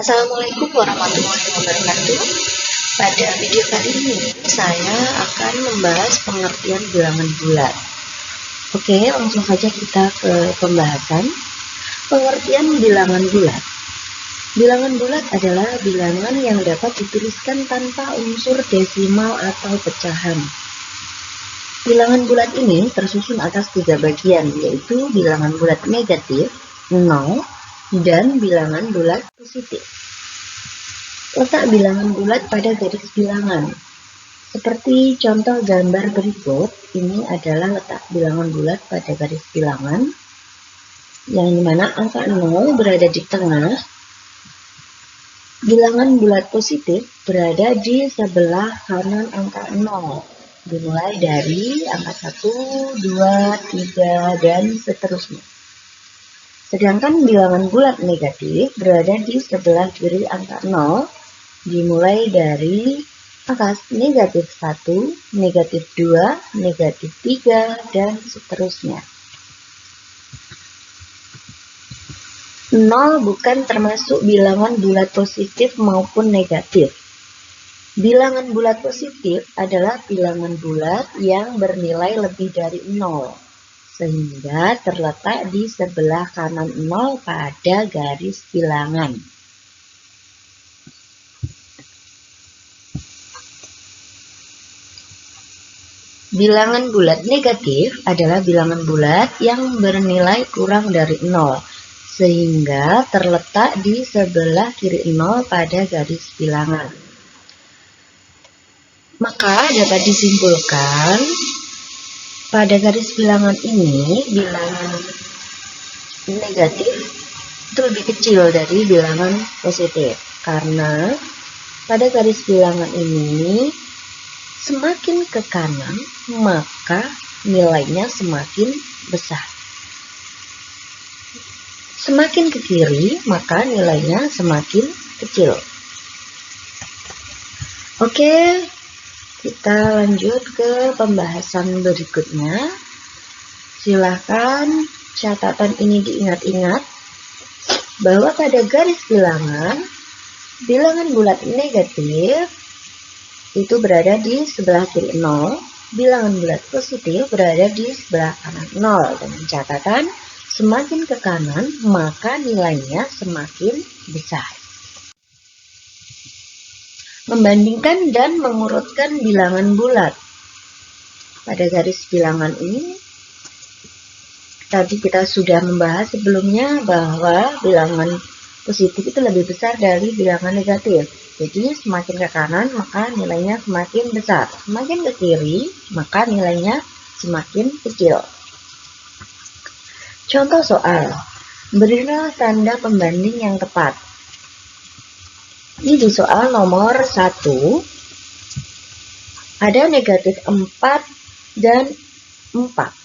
Assalamualaikum warahmatullahi wabarakatuh. Pada video kali ini saya akan membahas pengertian bilangan bulat. Oke, langsung saja kita ke pembahasan. Pengertian bilangan bulat. Bilangan bulat adalah bilangan yang dapat dituliskan tanpa unsur desimal atau pecahan. Bilangan bulat ini tersusun atas 3 bagian, yaitu bilangan bulat negatif, 0, dan bilangan bulat positif. Letak bilangan bulat pada garis bilangan. Seperti contoh gambar berikut, ini adalah letak bilangan bulat pada garis bilangan, yang dimana angka 0 berada di tengah. Bilangan bulat positif berada di sebelah kanan angka 0, dimulai dari angka 1, 2, 3, dan seterusnya. Sedangkan bilangan bulat negatif berada di sebelah kiri angka 0, dimulai dari angka negatif 1, negatif 2, negatif 3, dan seterusnya. 0 bukan termasuk bilangan bulat positif maupun negatif. Bilangan bulat positif adalah bilangan bulat yang bernilai lebih dari 0, sehingga terletak di sebelah kanan 0 pada garis bilangan. Bilangan bulat negatif adalah bilangan bulat yang bernilai kurang dari 0, sehingga terletak di sebelah kiri 0 pada garis bilangan. Maka dapat disimpulkan pada garis bilangan ini, bilangan negatif itu lebih kecil dari bilangan positif. Karena pada garis bilangan ini, semakin ke kanan, maka nilainya semakin besar. Semakin ke kiri, maka nilainya semakin kecil. Oke, kita lanjut ke pembahasan berikutnya. Silahkan catatan ini diingat-ingat bahwa pada garis bilangan, bilangan bulat negatif itu berada di sebelah kiri 0, bilangan bulat positif berada di sebelah kanan 0. Dengan catatan, semakin ke kanan, maka nilainya semakin besar. Membandingkan dan mengurutkan bilangan bulat. Pada garis bilangan ini, tadi kita sudah membahas sebelumnya bahwa bilangan positif itu lebih besar dari bilangan negatif. Jadi semakin ke kanan maka nilainya semakin besar. Semakin ke kiri maka nilainya semakin kecil. Contoh soal. Berilah tanda pembanding yang tepat. Ini di soal nomor 1. Ada negatif 4 dan 4.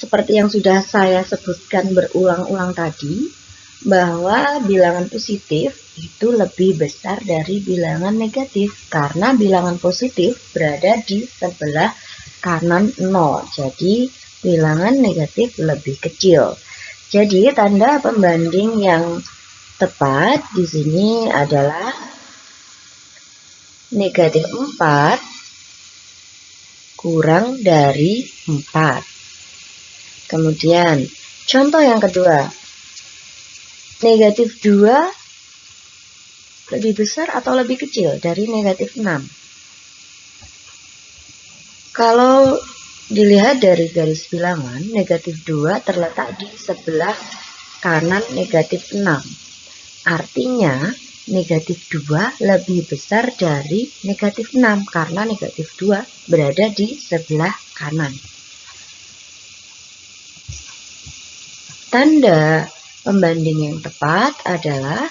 Seperti yang sudah saya sebutkan berulang-ulang tadi, bahwa bilangan positif itu lebih besar dari bilangan negatif, karena bilangan positif berada di sebelah kanan 0. Jadi bilangan negatif lebih kecil. Jadi tanda pembanding yang tepat di sini adalah negatif 4 kurang dari 4. Kemudian contoh yang kedua, negatif 2 lebih besar atau lebih kecil dari negatif 6. Kalau dilihat dari garis bilangan, negatif 2 terletak di sebelah kanan negatif 6. Artinya negatif 2 lebih besar dari negatif 6 karena negatif 2 berada di sebelah kanan. Tanda pembanding yang tepat adalah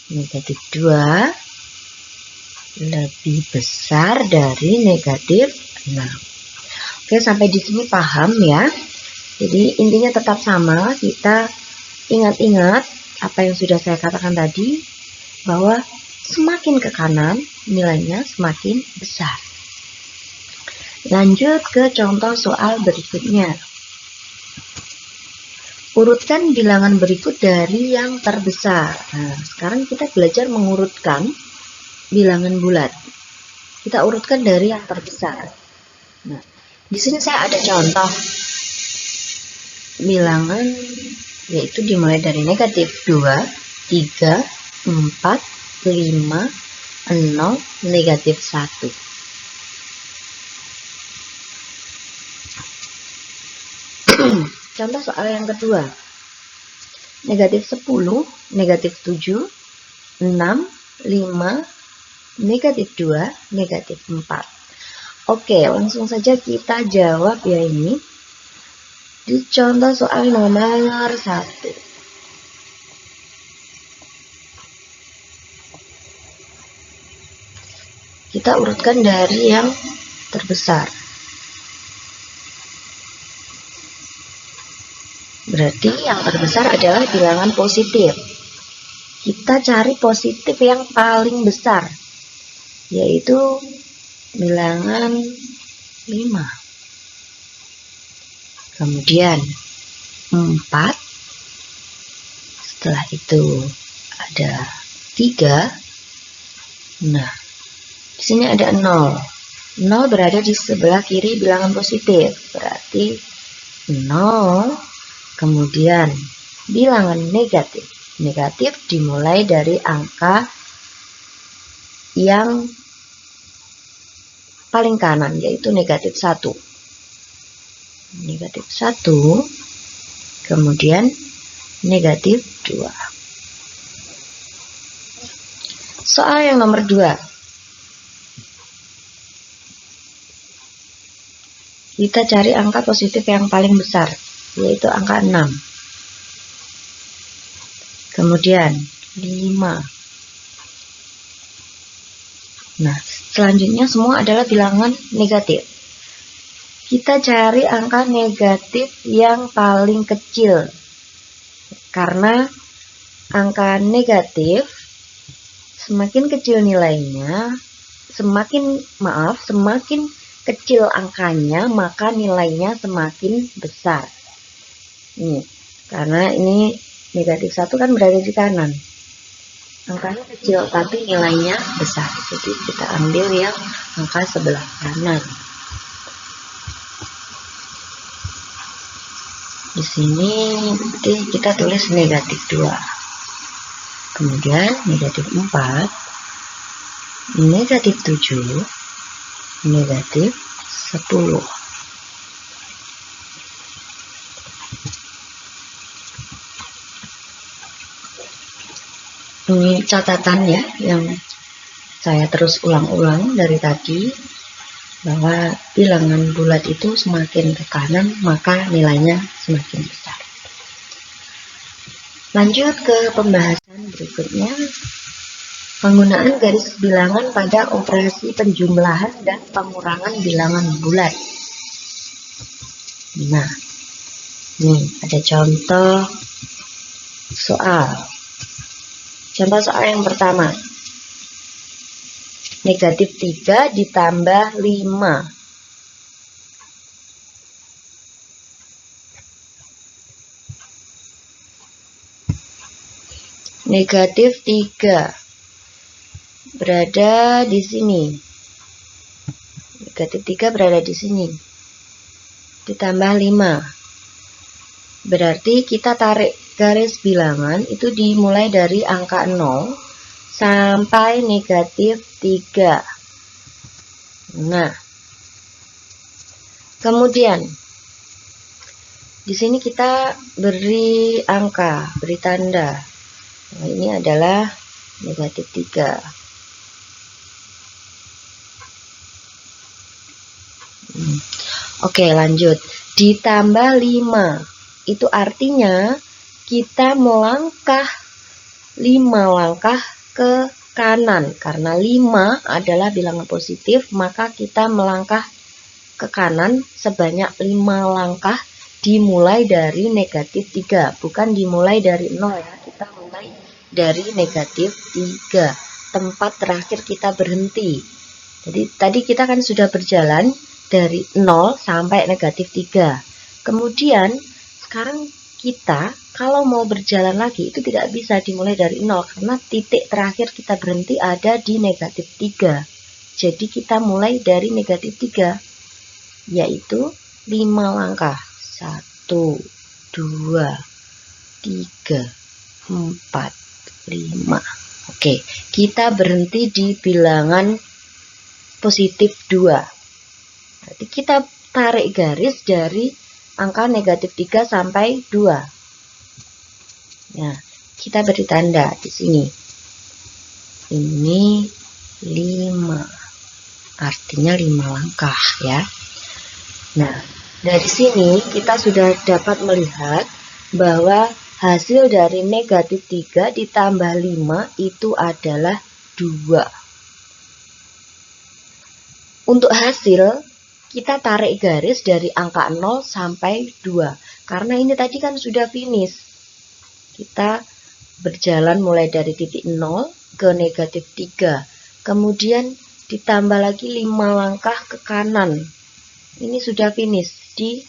negatif 2 lebih besar dari negatif 6. Oke, sampai di sini paham ya. Jadi intinya tetap sama, kita ingat-ingat apa yang sudah saya katakan tadi, bahwa semakin ke kanan nilainya semakin besar. Lanjut ke contoh soal berikutnya. urutkan bilangan berikut dari yang terbesar. Nah, sekarang kita belajar mengurutkan bilangan bulat. Kita urutkan dari yang terbesar. Nah, di sini saya ada contoh bilangan, yaitu dimulai dari negatif 2, 3, 4, 5, 0, negatif 1. Contoh soal yang kedua. Negatif 10, negatif 7, 6, 5, negatif 2, negatif 4. Oke, langsung saja kita jawab ya ini. Di contoh soal nomor 1. Kita urutkan dari yang terbesar. Berarti yang terbesar adalah bilangan positif. Kita cari positif yang paling besar, yaitu bilangan 5. Kemudian 4. Setelah itu ada 3. Nah, di sini ada 0. 0 berada di sebelah kiri bilangan positif. Berarti 0. Kemudian bilangan negatif. Negatif dimulai dari angka yang paling kanan, yaitu negatif 1. Negatif 1, kemudian negatif 2. Soal yang nomor 2. Kita cari angka positif yang paling besar, yaitu angka 6. Kemudian 5. Nah, selanjutnya semua adalah bilangan negatif. Kita cari angka negatif yang paling kecil. Karena angka negatif semakin kecil nilainya, semakin kecil angkanya, maka nilainya semakin besar. Ini, karena ini negatif 1 kan berada di kanan. Angkanya kecil tapi nilainya besar. Jadi kita ambil yang angka sebelah kanan. Di sini berarti kita tulis negatif 2. Kemudian negatif 4, negatif 7, negatif 10. Ini catatannya yang saya terus ulang-ulang dari tadi, bahwa bilangan bulat itu semakin ke kanan maka nilainya semakin besar. Lanjut ke pembahasan berikutnya, penggunaan garis bilangan pada operasi penjumlahan dan pengurangan bilangan bulat. Nah, ini ada contoh soal. Contoh soal yang pertama. Negatif 3 ditambah 5. Negatif 3 berada di sini. Negatif 3 berada di sini. Ditambah 5. Berarti kita tarik garis bilangan itu dimulai dari angka 0 sampai negatif 3. Nah, kemudian di sini kita beri angka, beri tanda. Nah, ini adalah negatif 3. Oke, lanjut. Ditambah 5. Itu artinya kita melangkah 5 langkah ke kanan. Karena 5 adalah bilangan positif, maka kita melangkah ke kanan sebanyak 5 langkah dimulai dari negatif 3. Bukan dimulai dari 0 ya, kita mulai dari negatif 3. Tempat terakhir kita berhenti. Jadi tadi kita kan sudah berjalan dari 0 sampai negatif 3. Kemudian sekarang kita kalau mau berjalan lagi itu tidak bisa dimulai dari 0 karena titik terakhir kita berhenti ada di negatif 3. Jadi kita mulai dari negatif 3, yaitu 5 langkah. 1, 2, 3, 4, 5. Oke, kita berhenti di bilangan positif 2. Berarti kita tarik garis dari angka negatif 3 sampai 2. Nah, kita beri tanda di sini. Ini 5. Artinya 5 langkah ya. Nah, dari sini kita sudah dapat melihat bahwa hasil dari negatif 3 ditambah 5 itu adalah 2. Untuk hasil, kita tarik garis dari angka 0 sampai 2. Karena ini tadi kan sudah finish. Kita berjalan mulai dari titik 0 ke negatif 3. Kemudian ditambah lagi 5 langkah ke kanan. Ini sudah finish di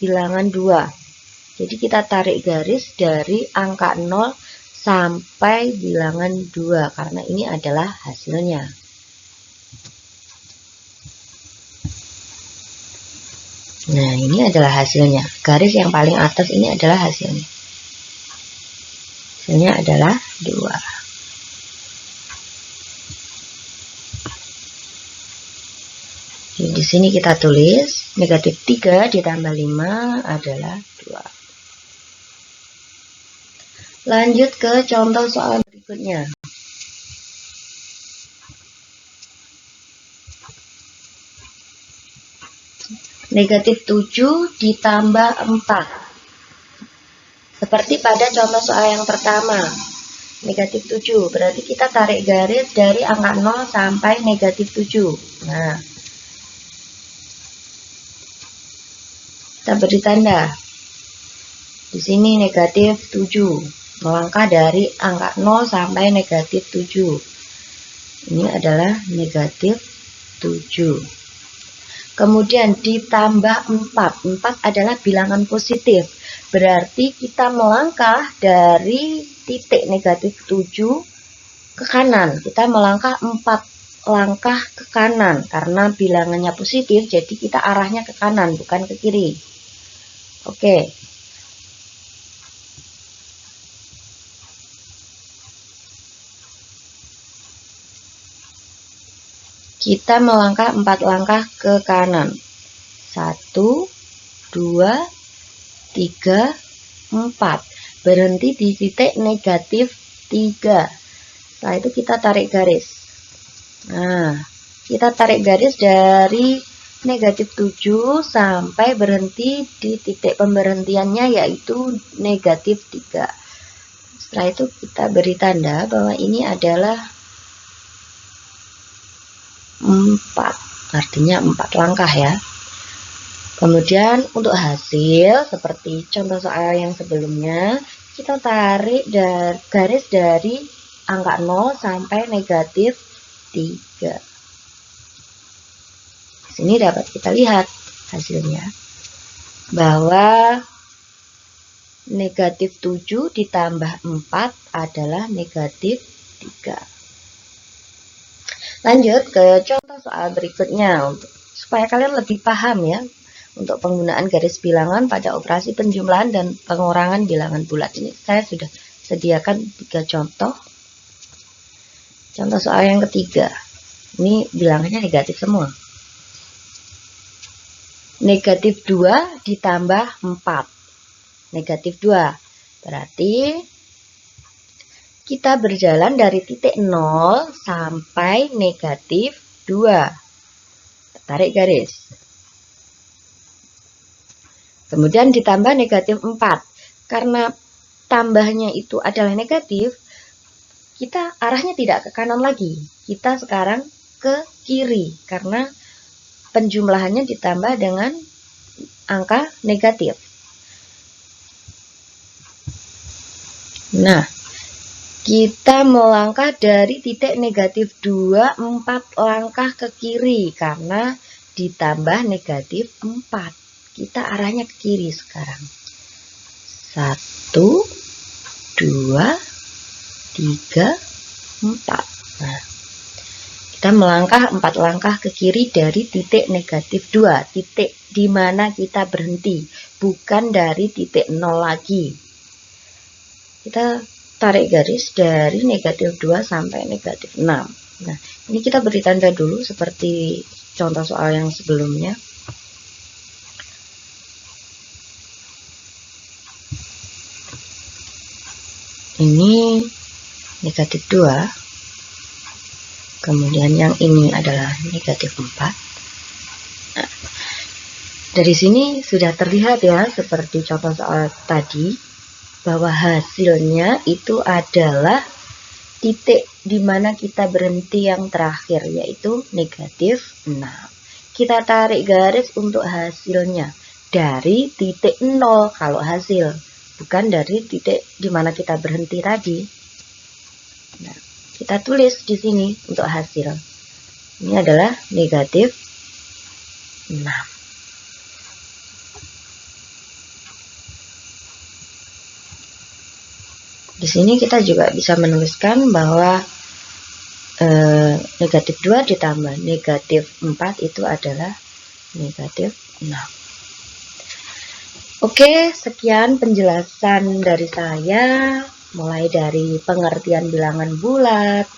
bilangan 2. Jadi kita tarik garis dari angka 0 sampai bilangan 2 karena ini adalah hasilnya. Nah, ini adalah hasilnya. Garis yang paling atas ini adalah hasilnya. Hasilnya adalah 2. Jadi di sini kita tulis negatif 3 ditambah 5 adalah 2. Lanjut ke contoh soal berikutnya. Negatif 7 ditambah 4. Seperti pada contoh soal yang pertama. Negatif 7. Berarti kita tarik garis dari angka 0 sampai negatif 7. Nah, kita beri tanda. Di sini negatif 7. Melangkah dari angka 0 sampai negatif 7. Ini adalah negatif 7. Kemudian ditambah 4. 4 adalah bilangan positif. Berarti kita melangkah dari titik negatif 7 ke kanan. Kita melangkah 4 langkah ke kanan. Karena bilangannya positif, jadi kita arahnya ke kanan, bukan ke kiri. Oke. Kita melangkah 4 langkah ke kanan. 1, 2, 3, 4. Berhenti di titik negatif 3. Setelah itu kita tarik garis. Nah, kita tarik garis dari negatif 7 sampai berhenti di titik pemberhentiannya yaitu negatif 3. Setelah itu kita beri tanda bahwa ini adalah 4, artinya 4 langkah ya. Kemudian untuk hasil seperti contoh soal yang sebelumnya, kita tarik garis dari angka 0 sampai negatif 3. Di sini dapat kita lihat hasilnya bahwa negatif 7 ditambah 4 adalah negatif 3. Lanjut ke contoh soal berikutnya supaya kalian lebih paham ya untuk penggunaan garis bilangan pada operasi penjumlahan dan pengurangan bilangan bulat. Ini saya sudah sediakan 3 contoh. Contoh soal yang ketiga. Ini bilangannya negatif semua. Negatif 2 ditambah 4. Negatif 2. Berarti kita berjalan dari titik 0 sampai negatif 2. Tarik garis. Kemudian ditambah negatif 4. Karena tambahnya itu adalah negatif, kita arahnya tidak ke kanan lagi. Kita sekarang ke kiri karena penjumlahannya ditambah dengan angka negatif. Nah, kita melangkah dari titik negatif 2, 4 langkah ke kiri karena ditambah negatif 4. Kita arahnya ke kiri sekarang. 1, 2, 3, 4. Nah, kita melangkah 4 langkah ke kiri dari titik negatif 2, titik di mana kita berhenti, bukan dari titik 0 lagi. Kita tarik garis dari negatif 2 sampai negatif 6. Nah, ini kita beri tanda dulu seperti contoh soal yang sebelumnya. Ini negatif 2, kemudian yang ini adalah negatif 4. Nah, dari sini sudah terlihat ya, seperti contoh soal tadi, bahwa hasilnya itu adalah titik di mana kita berhenti yang terakhir, yaitu negatif 6. Kita tarik garis untuk hasilnya dari titik 0 kalau hasil, bukan dari titik di mana kita berhenti tadi. Nah, kita tulis di sini untuk hasil. Ini adalah negatif 6. Di sini kita juga bisa menuliskan bahwa negatif 2 ditambah negatif 4 itu adalah negatif 6. Oke, sekian penjelasan dari saya, mulai dari pengertian bilangan bulat,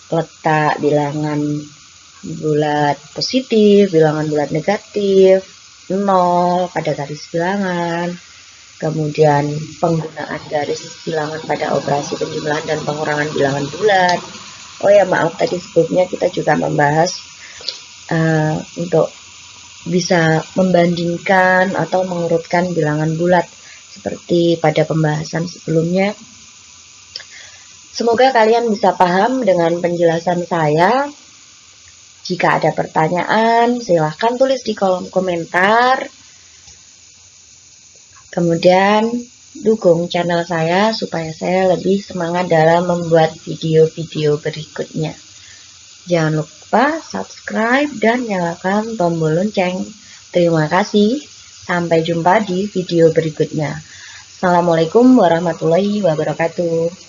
letak bilangan bulat positif, bilangan bulat negatif, 0 pada garis bilangan, kemudian penggunaan garis bilangan pada operasi penjumlahan dan pengurangan bilangan bulat. Oh ya, maaf, tadi sebelumnya kita juga membahas untuk bisa membandingkan atau mengurutkan bilangan bulat seperti pada pembahasan sebelumnya. Semoga kalian bisa paham dengan penjelasan saya. Jika ada pertanyaan, silahkan tulis di kolom komentar. Kemudian dukung channel saya supaya saya lebih semangat dalam membuat video-video berikutnya. Jangan lupa subscribe dan nyalakan tombol lonceng. Terima kasih. Sampai jumpa di video berikutnya. Assalamualaikum warahmatullahi wabarakatuh.